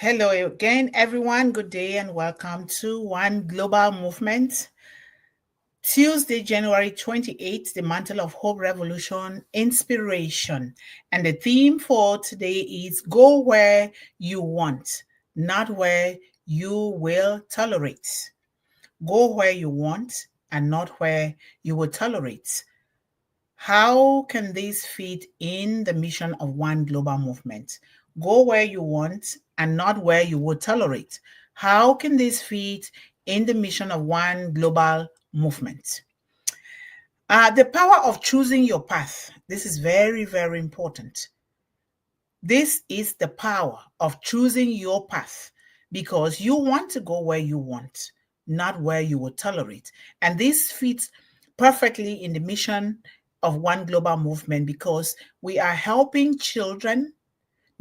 Hello again, everyone. Good day and welcome to One Global Movement. Tuesday, January 28th, the Mantle of Hope Revolution Inspiration. And the theme for today is Go Where You Want, Not Where You Will Tolerate. Go where you want and not where you will tolerate. How can this fit in the mission of One Global Movement? Go where you want and not where you would tolerate. How can this fit in the mission of One Global Movement? The power of choosing your path. This is very, very important. This is the power of choosing your path because you want to go where you want, not where you will tolerate. And this fits perfectly in the mission of One Global Movement because we are helping children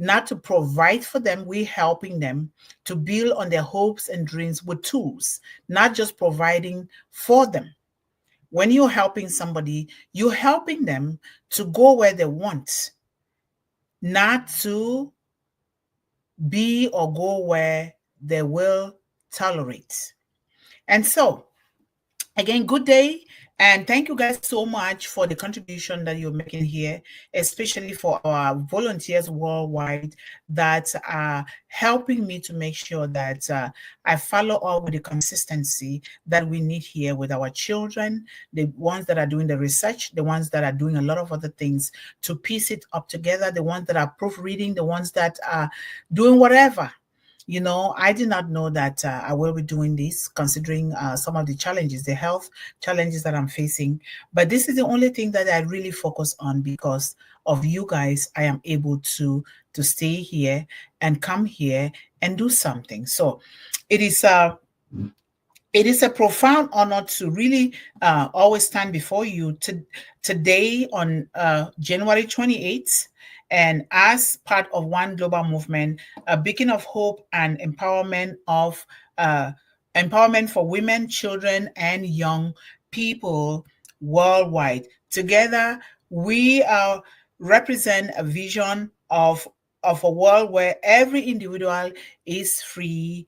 not to provide for them, we're helping them to build on their hopes and dreams with tools, not just providing for them. When you're helping somebody, you're helping them to go where they want, not to be or go where they will tolerate. And so, again, good day. And thank you guys so much for the contribution that you're making here, especially for our volunteers worldwide that are helping me to make sure that I follow up with the consistency that we need here with our children, the ones that are doing the research, the ones that are doing a lot of other things to piece it up together, the ones that are proofreading, the ones that are doing whatever. You know, I did not know that I will be doing this, considering some of the challenges, the health challenges that I'm facing. But this is the only thing that I really focus on because of you guys. I am able to stay here and come here and do something. So it is a profound honor to really always stand before you today on January 28th. And as part of One Global Movement, a beacon of hope and empowerment for women, children, and young people worldwide. Together, we represent a vision of a world where every individual is free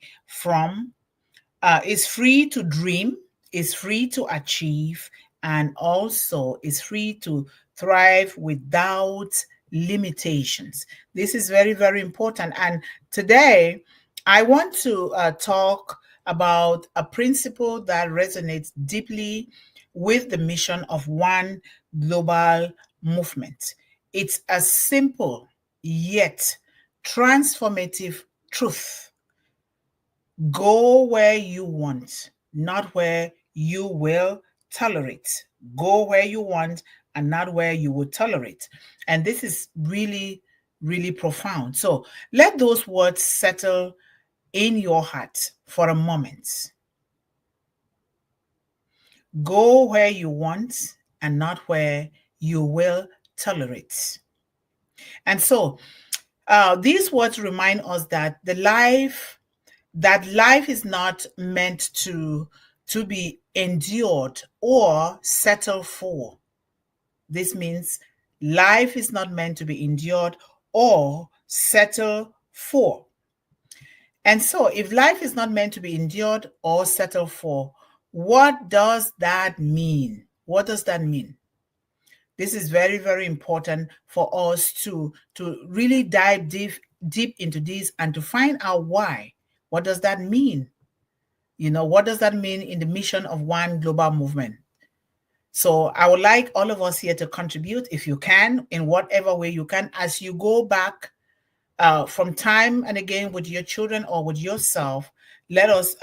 to dream, is free to achieve, and also is free to thrive without limitations. This is very, very important. And today, I want to talk about a principle that resonates deeply with the mission of One Global Movement. It's a simple yet transformative truth. Go where you want, not where you will tolerate. Go where you want and not where you will tolerate. And this is really, really profound. So let those words settle in your heart for a moment. Go where you want and not where you will tolerate. And so these words remind us that life is not meant to be endured or settled for. This means life is not meant to be endured or settled for. And so if life is not meant to be endured or settled for, what does that mean? What does that mean? This is very, very important for us to really dive deep into this and to find out why. What does that mean? You know, what does that mean in the mission of One Global Movement? So I would like all of us here to contribute, if you can, in whatever way you can, as you go back from time and again with your children or with yourself. Let us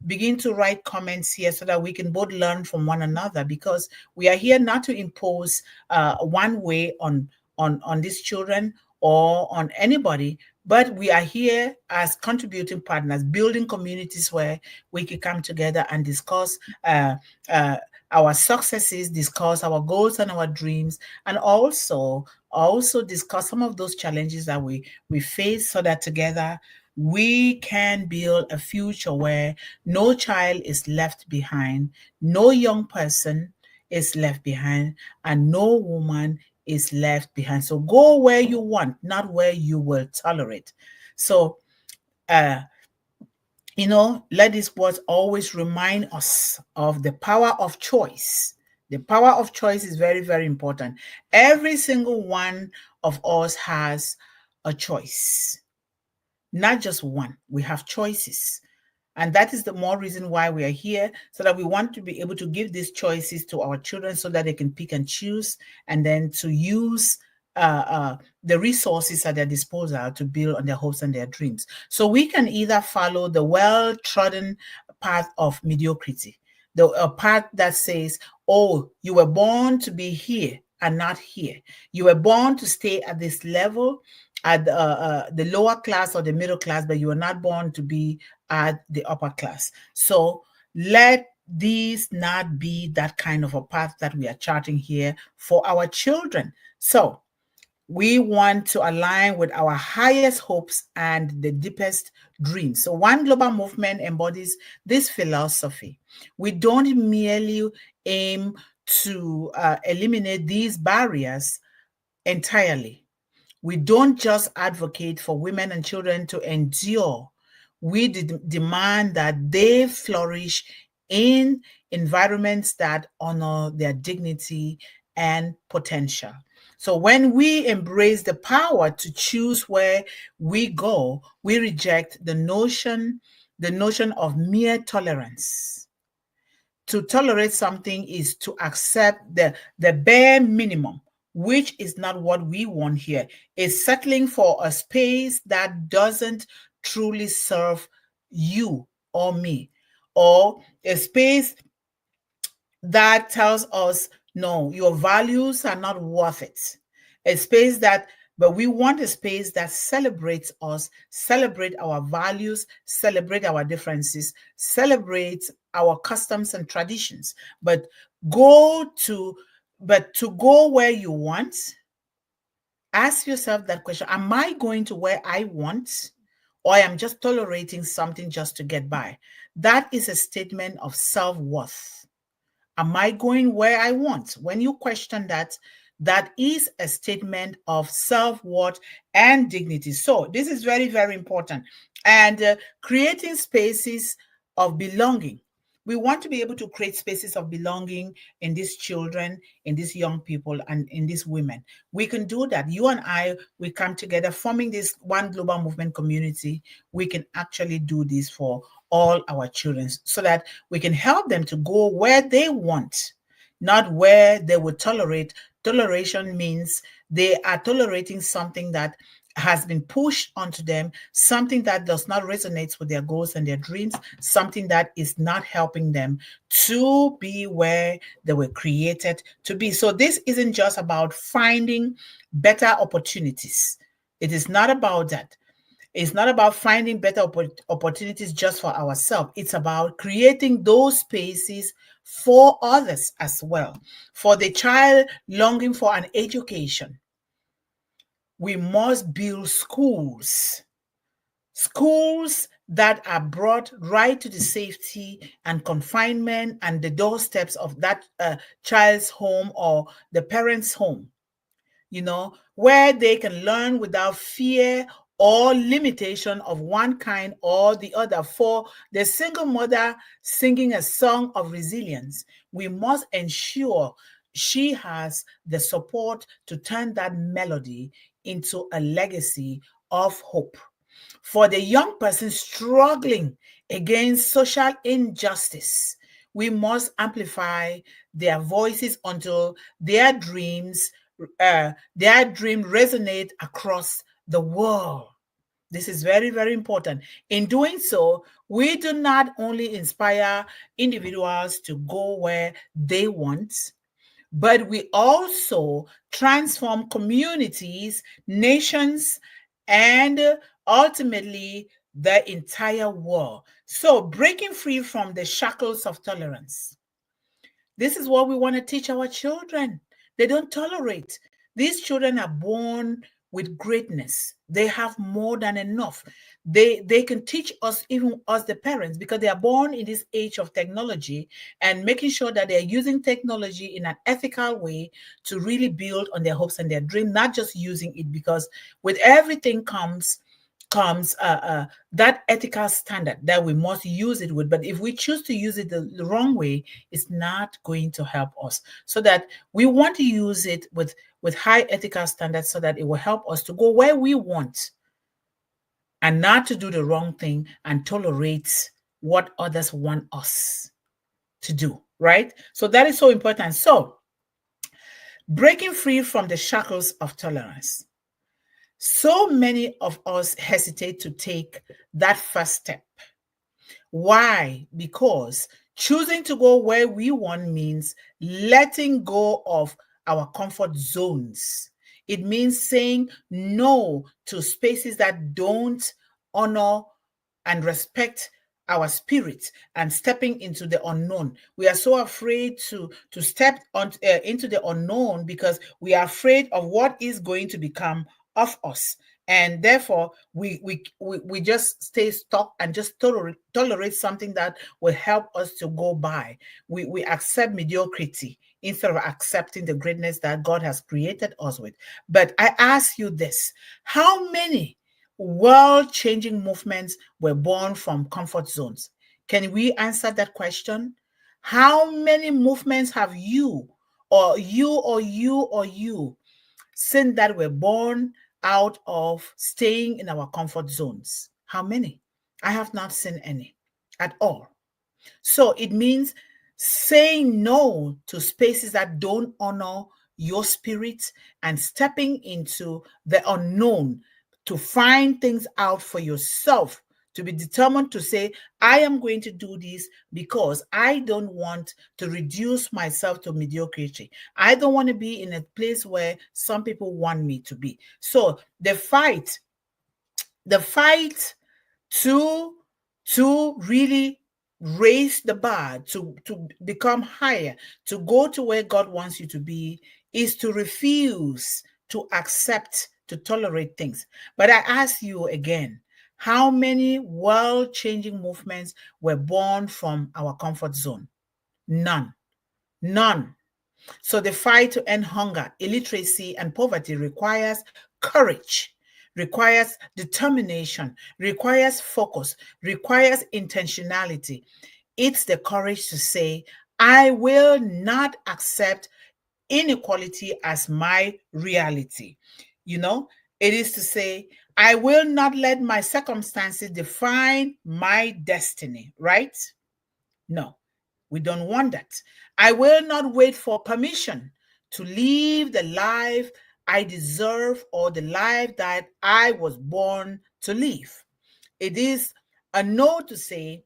begin to write comments here so that we can both learn from one another, because we are here not to impose one way on these children or on anybody, but we are here as contributing partners, building communities where we can come together and discuss our successes, discuss our goals and our dreams, and also discuss some of those challenges that we face, so that together we can build a future where no child is left behind, no young person is left behind, and no woman is left behind. So go where you want, not where you will tolerate. So Let these words always remind us of the power of choice. The power of choice is very, very important. Every single one of us has a choice, not just one. We have choices. And that is the more reason why we are here, so that we want to be able to give these choices to our children so that they can pick and choose, and then to use the resources at their disposal to build on their hopes and their dreams. So we can either follow the well-trodden path of mediocrity, the path that says, oh, you were born to be here and not here. You were born to stay at this level, at the lower class or the middle class, but you were not born to be at the upper class. So let these not be that kind of a path that we are charting here for our children. So we want to align with our highest hopes and the deepest dreams. So One Global Movement embodies this philosophy. We don't merely aim to eliminate these barriers entirely. We don't just advocate for women and children to endure. We demand that they flourish in environments that honor their dignity and potential. So when we embrace the power to choose where we go, we reject the notion of mere tolerance. To tolerate something is to accept the bare minimum, which is not what we want here. It's settling for a space that doesn't truly serve you or me, or a space that tells us, no, your values are not worth it. A space that, but we want a space that celebrates us, celebrate our values, celebrate our differences, celebrate our customs and traditions. But to go where you want, ask yourself that question: am I going to where I want, or I am just tolerating something just to get by? That is a statement of self-worth. Am I going where I want? When you question that, that is a statement of self-worth and dignity. So this is very, very important. And creating spaces of belonging. We want to be able to create spaces of belonging in these children, in these young people, and in these women. We can do that. You and I, we come together, forming this One Global Movement community. We can actually do this for all our children, so that we can help them to go where they want, not where they would tolerate. Toleration means they are tolerating something that has been pushed onto them, something that does not resonate with their goals and their dreams, something that is not helping them to be where they were created to be. So this isn't just about finding better opportunities. It is not about that. It's not about finding better opportunities just for ourselves. It's about creating those spaces for others as well. For the child longing for an education, we must build schools that are brought right to the safety and confinement and the doorsteps of that child's home or the parent's home, where they can learn without fear or limitation of one kind or the other. For the single mother singing a song of resilience, we must ensure she has the support to turn that melody into a legacy of hope. For the young person struggling against social injustice, we must amplify their voices until their dream resonate across the world. This is very, very important. In doing so, we do not only inspire individuals to go where they want, but we also transform communities, nations, and ultimately the entire world. So breaking free from the shackles of tolerance. This is what we want to teach our children. They don't tolerate. These children are born with greatness. They have more than enough. They can teach us, even us the parents, because they are born in this age of technology, and making sure that they're using technology in an ethical way to really build on their hopes and their dream, not just using it, because with everything comes comes that ethical standard that we must use it with. But if we choose to use it the wrong way, it's not going to help us. So that we want to use it with high ethical standards so that it will help us to go where we want and not to do the wrong thing and tolerate what others want us to do, right? So that is so important. So breaking free from the shackles of tolerance. So many of us hesitate to take that first step. Why? Because choosing to go where we want means letting go of our comfort zones. It means saying no to spaces that don't honor and respect our spirit and stepping into the unknown. We are so afraid to step into the unknown because we are afraid of what is going to become of us, and therefore we just stay stuck and just tolerate something that will help us to go by. We accept mediocrity instead of accepting the greatness that God has created us with. But I ask you this: how many world-changing movements were born from comfort zones? Can we answer that question? How many movements have you seen that were born out of staying in our comfort zones? How many? I have not seen any at all. So it means saying no to spaces that don't honor your spirit and stepping into the unknown to find things out for yourself, to be determined to say, I am going to do this because I don't want to reduce myself to mediocrity. I don't want to be in a place where some people want me to be. So the fight to really raise the bar, to become higher, to go to where God wants you to be, is to refuse to accept, to tolerate things. But I ask you again, how many world-changing movements were born from our comfort zone? None. None. So the fight to end hunger, illiteracy, and poverty requires courage, requires determination, requires focus, requires intentionality. It's the courage to say, I will not accept inequality as my reality. You know, it is to say, I will not let my circumstances define my destiny, right? No, we don't want that. I will not wait for permission to live the life I deserve or the life that I was born to live. It is a no to say,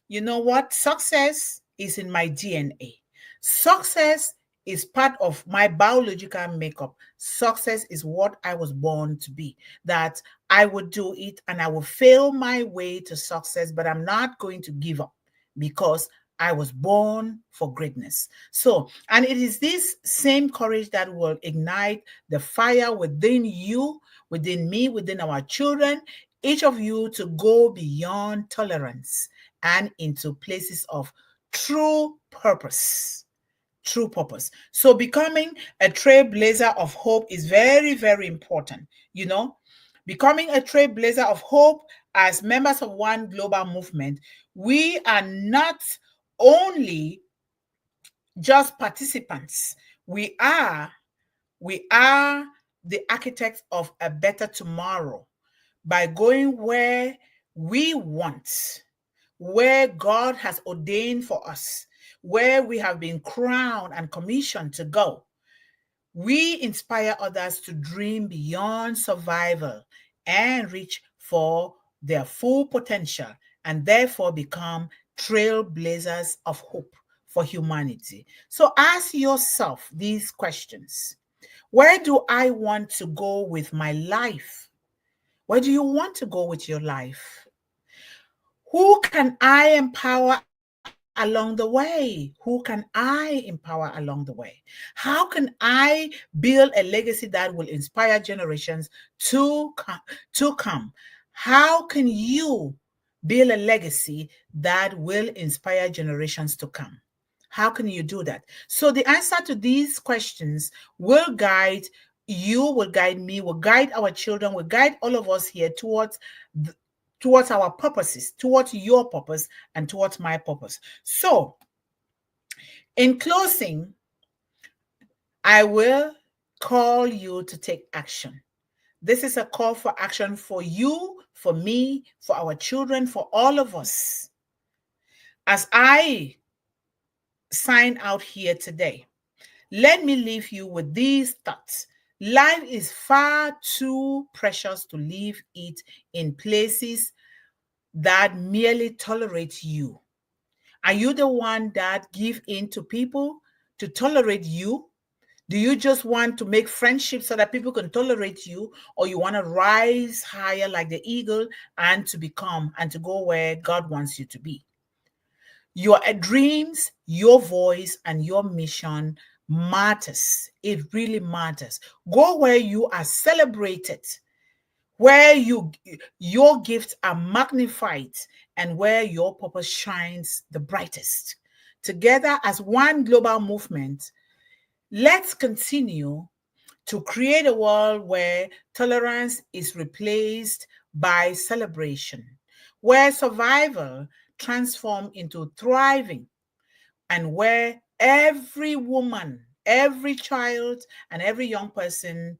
you know what? Success is in my DNA. Success is part of my biological makeup. Success is what I was born to be. That I would do it and I will fail my way to success, but I'm not going to give up because I was born for greatness. So, and it is this same courage that will ignite the fire within you, within me, within our children, each of you, to go beyond tolerance and into places of true purpose. True purpose. So becoming a trailblazer of hope is very, very important. You know, becoming a trailblazer of hope as members of one global movement, we are not only just participants. We are the architects of a better tomorrow by going where we want, where God has ordained for us, where we have been crowned and commissioned to go. We inspire others to dream beyond survival and reach for their full potential, and therefore become trailblazers of hope for humanity. So ask yourself these questions. Where do I want to go with my life? Where do you want to go with your life? Who can I empower along the way? Who can I empower along the way? How can I build a legacy that will inspire generations to come? How can you build a legacy that will inspire generations to come? How can you do that? So the answer to these questions will guide you will guide me, will guide our children, will guide all of us here towards our purposes, towards your purpose and towards my purpose. So, in closing, I will call you to take action. This is a call for action for you, for me, for our children, for all of us. As I sign out here today, let me leave you with these thoughts. Life is far too precious to leave it in places that merely tolerate you. Are you the one that give in to people to tolerate you? Do you just want to make friendships so that people can tolerate you, or you want to rise higher like the eagle and to become and to go where God wants you to be? Your dreams, your voice, and your mission matters. It really matters. Go where you are celebrated, where your gifts are magnified, and where your purpose shines the brightest. Together as one global movement, let's continue to create a world where tolerance is replaced by celebration, where survival transforms into thriving, and where every woman, every child, and every young person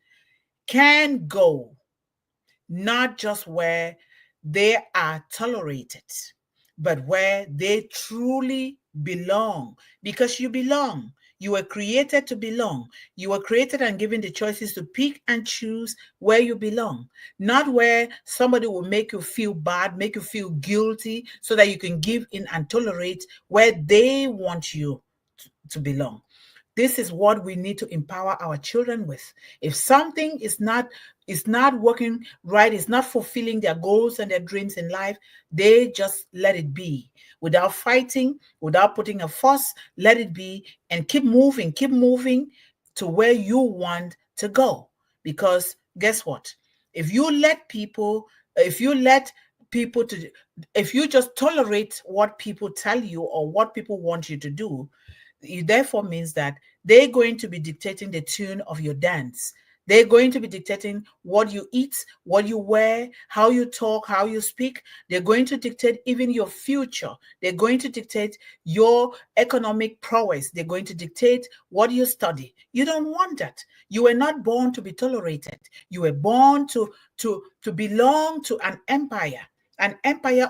can go, not just where they are tolerated, but where they truly belong, because you belong. You were created to belong. You were created and given the choices to pick and choose where you belong, not where somebody will make you feel bad, make you feel guilty, so that you can give in and tolerate where they want you to belong. This is what we need to empower our children with. If something is not working right, is not fulfilling their goals and their dreams in life, they just let it be without fighting, without putting a fuss. Let it be and keep moving to where you want to go. Because guess what? If you just tolerate what people tell you or what people want you to do, it therefore means that they're going to be dictating the tune of your dance. They're going to be dictating what you eat, what you wear, how you talk, how you speak. They're going to dictate even your future. They're going to dictate your economic prowess. They're going to dictate what you study. You don't want that. You were not born to be tolerated. You were born to belong to an empire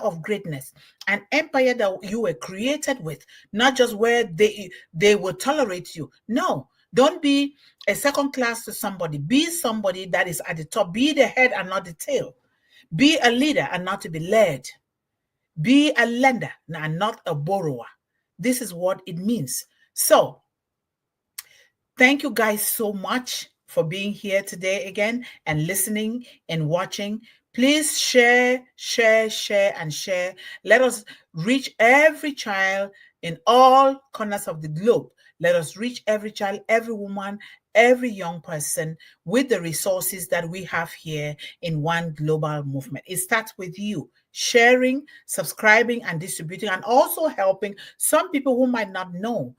of greatness, an empire that you were created with, not just where they will tolerate you. No, don't be a second class to somebody. Be somebody that is at the top. Be the head and not the tail. Be a leader and not to be led. Be a lender and not a borrower. This is what it means. So, thank you guys so much for being here today again and listening and watching. Please share, and share. Let us reach every child in all corners of the globe. Let us reach every child, every woman, every young person with the resources that we have here in one global movement. It starts with you sharing, subscribing, and distributing, and also helping some people who might not know.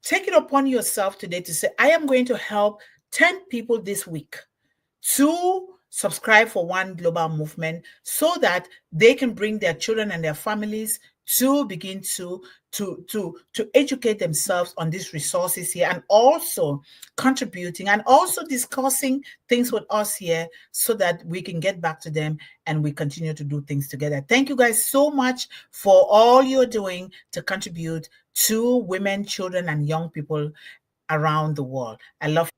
Take it upon yourself today to say, I am going to help 10 people this week to subscribe for one global movement so that they can bring their children and their families to begin to educate themselves on these resources here, and also contributing and also discussing things with us here so that we can get back to them and we continue to do things together. Thank you guys so much for all you're doing to contribute to women, children, and young people around the world. I love